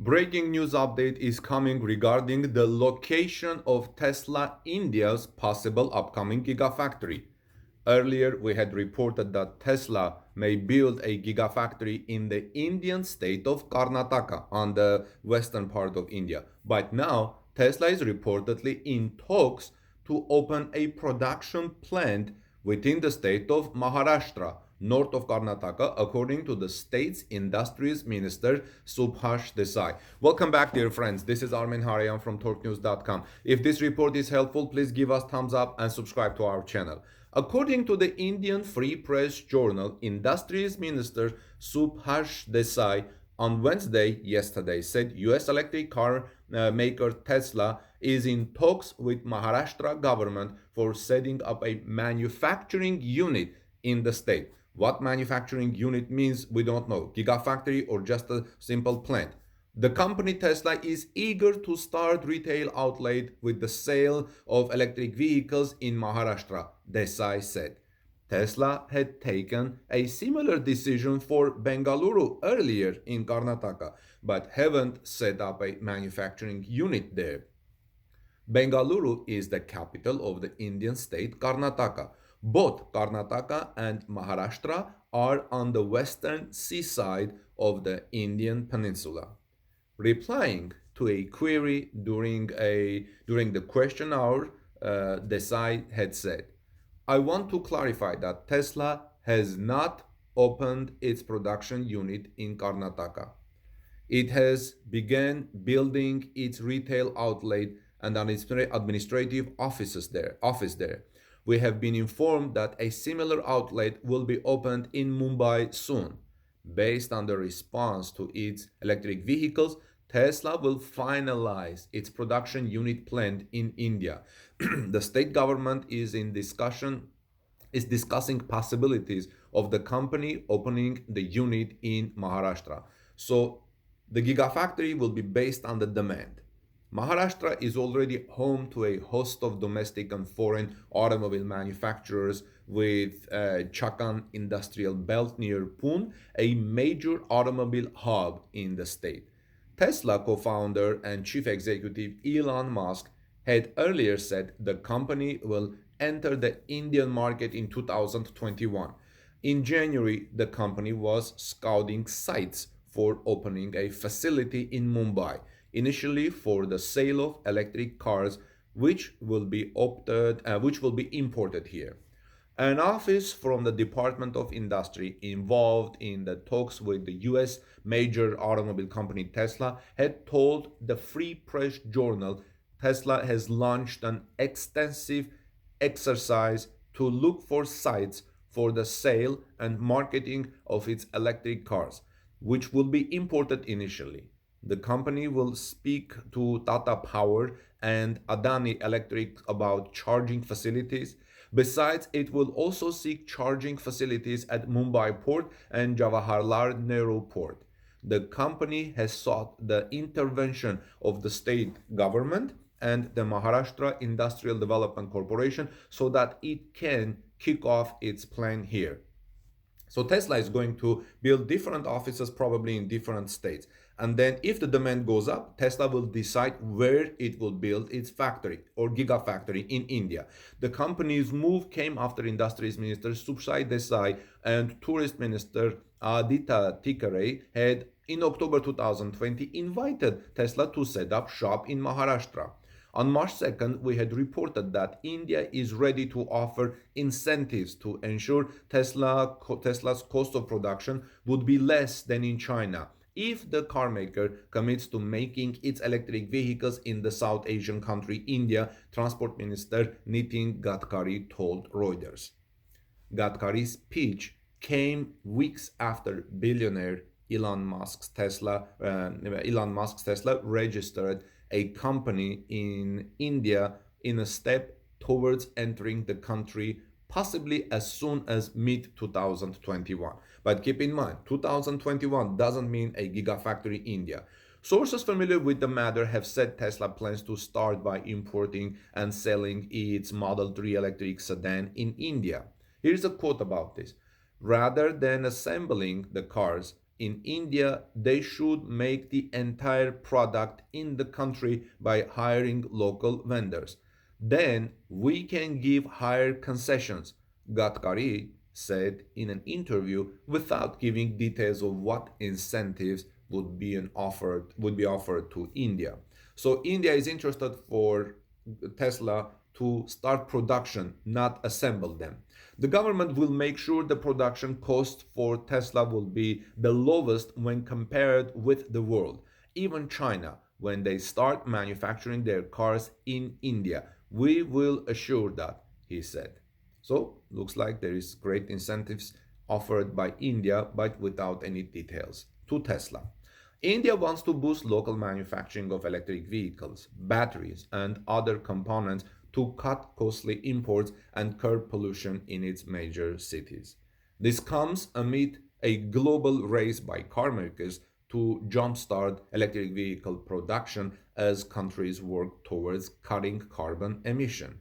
Breaking news update is coming regarding the location of Tesla India's possible upcoming Gigafactory. Earlier, we had reported that Tesla may build a Gigafactory in the Indian state of Karnataka on the western part of India. But now, Tesla is reportedly in talks to open a production plant within the state of Maharashtra, north of Karnataka, according to the state's Industries Minister Subhash Desai. Welcome back, dear friends. This is Armin Harayan from TorqueNews.com. If this report is helpful, please give us thumbs up and subscribe to our channel. According to the Indian Free Press Journal, Industries Minister Subhash Desai on Wednesday, yesterday, said US electric car maker Tesla is in talks with Maharashtra government for setting up a manufacturing unit in the state. What manufacturing unit means, we don't know. Gigafactory or just a simple plant. The company Tesla is eager to start retail outlet with the sale of electric vehicles in Maharashtra, Desai said. Tesla had taken a similar decision for Bengaluru earlier in Karnataka, but haven't set up a manufacturing unit there. Bengaluru is the capital of the Indian state Karnataka. Both Karnataka and Maharashtra are on the western seaside of the Indian peninsula. Replying to a query during the question hour, Desai had said, "I want to clarify that Tesla has not opened its production unit in Karnataka. It has begun building its retail outlet and administrative office there. We have been informed that a similar outlet will be opened in Mumbai soon. Based on the response to its electric vehicles, Tesla will finalize its production unit plant in India. The state government is discussing possibilities of the company opening the unit in Maharashtra. So the Gigafactory will be based on the demand. Maharashtra is already home to a host of domestic and foreign automobile manufacturers with Chakan industrial belt near Pune, a major automobile hub in the state. Tesla co-founder and chief executive Elon Musk had earlier said the company will enter the Indian market in 2021. In January, the company was scouting sites for opening a facility in Mumbai, initially for the sale of electric cars, which will be imported here. An office from the Department of Industry involved in the talks with the US major automobile company Tesla had told the Free Press Journal Tesla has launched an extensive exercise to look for sites for the sale and marketing of its electric cars, which will be imported initially. The company will speak to Tata Power and Adani Electric about charging facilities. Besides, it will also seek charging facilities at Mumbai Port and Jawaharlal Nehru Port. The company has sought the intervention of the state government and the Maharashtra Industrial Development Corporation so that it can kick off its plan here. So Tesla is going to build different offices probably in different states. And then if the demand goes up, Tesla will decide where it will build its factory or gigafactory in India. The company's move came after Industries Minister Subhash Desai and Tourist Minister Aditya Tikare had in October 2020 invited Tesla to set up shop in Maharashtra. On March 2nd, we had reported that India is ready to offer incentives to ensure Tesla's cost of production would be less than in China if the carmaker commits to making its electric vehicles in the South Asian country India, Transport Minister Nitin Gadkari told Reuters. Gadkari's speech came weeks after billionaire Elon Musk's Tesla registered a company in India in a step towards entering the country possibly as soon as mid 2021. But keep in mind, 2021 doesn't mean a gigafactory India. Sources familiar with the matter have said Tesla plans to start by importing and selling its Model 3 electric sedan in India. Here's a quote about this. Rather than assembling the cars, in India, they should make the entire product in the country by hiring local vendors. Then we can give higher concessions, Gadkari said in an interview without giving details of what incentives would be offered to India. So India is interested for Tesla to start production, not assemble them. The government will make sure the production cost for Tesla will be the lowest when compared with the world. Even China, when they start manufacturing their cars in India, we will assure that, he said. So, looks like there is great incentives offered by India, but without any details to Tesla. India wants to boost local manufacturing of electric vehicles, batteries, and other components to cut costly imports and curb pollution in its major cities. This comes amid a global race by car makers to jumpstart electric vehicle production as countries work towards cutting carbon emission.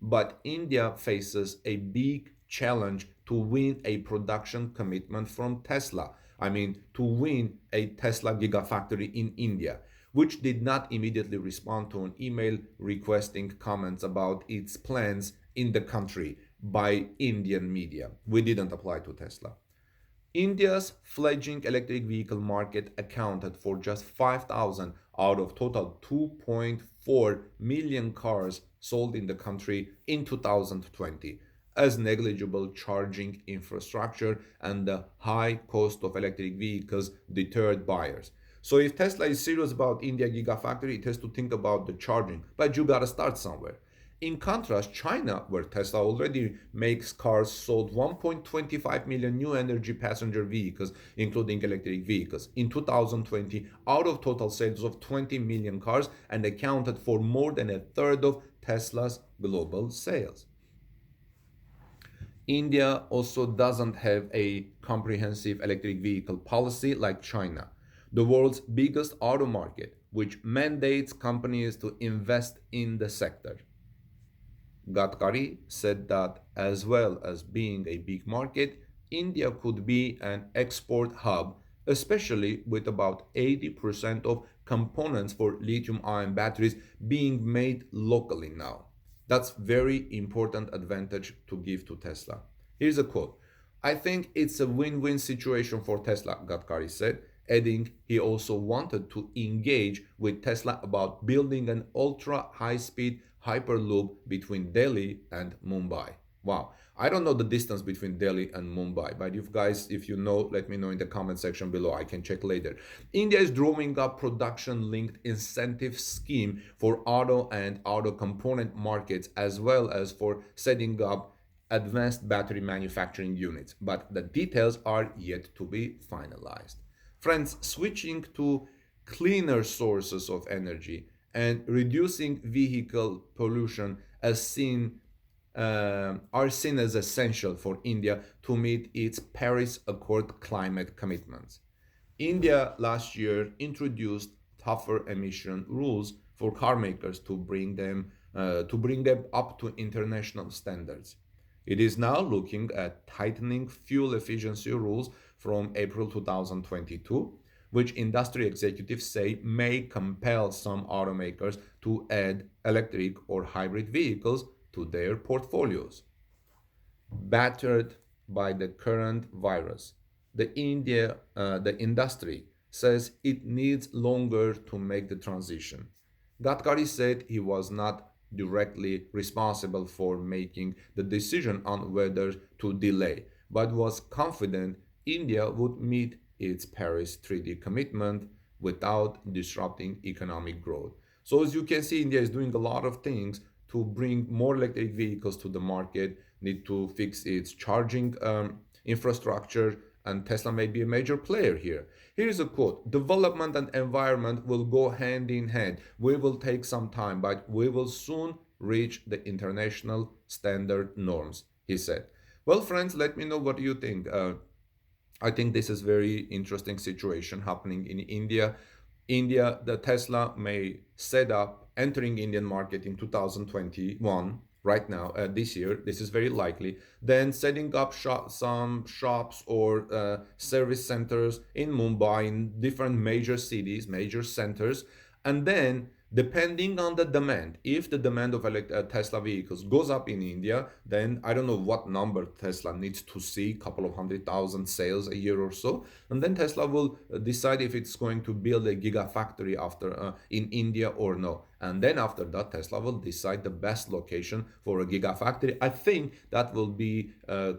But India faces a big challenge to win a production commitment from Tesla. I mean, to win a Tesla Gigafactory in India, which did not immediately respond to an email requesting comments about its plans in the country by Indian media. We didn't apply to Tesla. India's fledgling electric vehicle market accounted for just 5,000 out of total 2.4 million cars sold in the country in 2020, as negligible charging infrastructure and the high cost of electric vehicles deterred buyers. So if Tesla is serious about India Gigafactory, it has to think about the charging, but you gotta start somewhere. In contrast, China, where Tesla already makes cars, sold 1.25 million new energy passenger vehicles, including electric vehicles, in 2020 out of total sales of 20 million cars and accounted for more than a third of Tesla's global sales. India also doesn't have a comprehensive electric vehicle policy like China, the world's biggest auto market, which mandates companies to invest in the sector. Gadkari said that as well as being a big market, India could be an export hub, especially with about 80% of components for lithium ion batteries being made locally now. That's very important advantage to give to Tesla. Here's a quote. I think it's a win-win situation for Tesla, Gadkari said, adding he also wanted to engage with Tesla about building an ultra high-speed hyperloop between Delhi and Mumbai. Wow, I don't know the distance between Delhi and Mumbai, but if you know, let me know in the comment section below. I can check later. India is drawing up production-linked incentive scheme for auto and auto component markets, as well as for setting up advanced battery manufacturing units, but the details are yet to be finalized. Friends, switching to cleaner sources of energy and reducing vehicle pollution are seen as essential for India to meet its Paris Accord climate commitments. India last year introduced tougher emission rules for car makers to bring them up to international standards. It is now looking at tightening fuel efficiency rules from April 2022, which industry executives say may compel some automakers to add electric or hybrid vehicles to their portfolios. Battered by the current virus, the industry says it needs longer to make the transition. Gadkari said he was not directly responsible for making the decision on whether to delay, but was confident India would meet its Paris Treaty commitment without disrupting economic growth. So as you can see, India is doing a lot of things to bring more electric vehicles to the market, need to fix its charging infrastructure, and Tesla may be a major player here. Here's a quote. Development and environment will go hand in hand. We will take some time, but we will soon reach the international standard norms, he said. Well, friends, let me know what you think. I think this is very interesting situation happening in India. The Tesla may set up entering Indian market in 2021, right now, this year. This is very likely. Then setting up some shops or service centers in Mumbai, in different major cities, major centers. And then, depending on the demand, if the demand of Tesla vehicles goes up in India, then I don't know what number Tesla needs to see, couple of 100,000 sales a year or so, and then Tesla will decide if it's going to build a gigafactory after in India or no. And then after that, Tesla will decide the best location for a gigafactory. I think that will be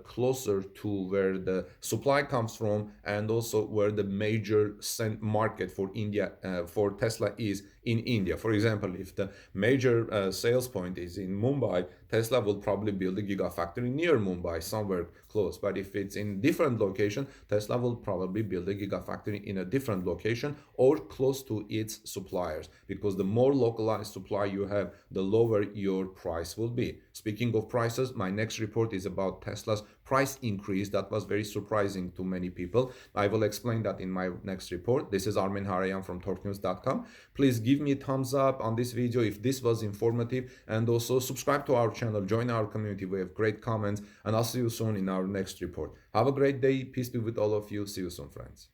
closer to where the supply comes from, and also where the major market for India, for Tesla, is in India. For example, if the major sales point is in Mumbai, Tesla will probably build a gigafactory near Mumbai, somewhere close. But if it's in different location, Tesla will probably build a gigafactory in a different location or close to its suppliers, because the more localized supply you have, the lower your price will be. Speaking of prices, my next report is about Tesla's price increase that was very surprising to many people. I will explain that in my next report. This is Armin Harayan from torquenews.com. Please give me a thumbs up on this video if this was informative, and also subscribe to our channel, join our community. We have great comments, and I'll see you soon in our next report. Have a great day. Peace be with all of you. See you soon, friends.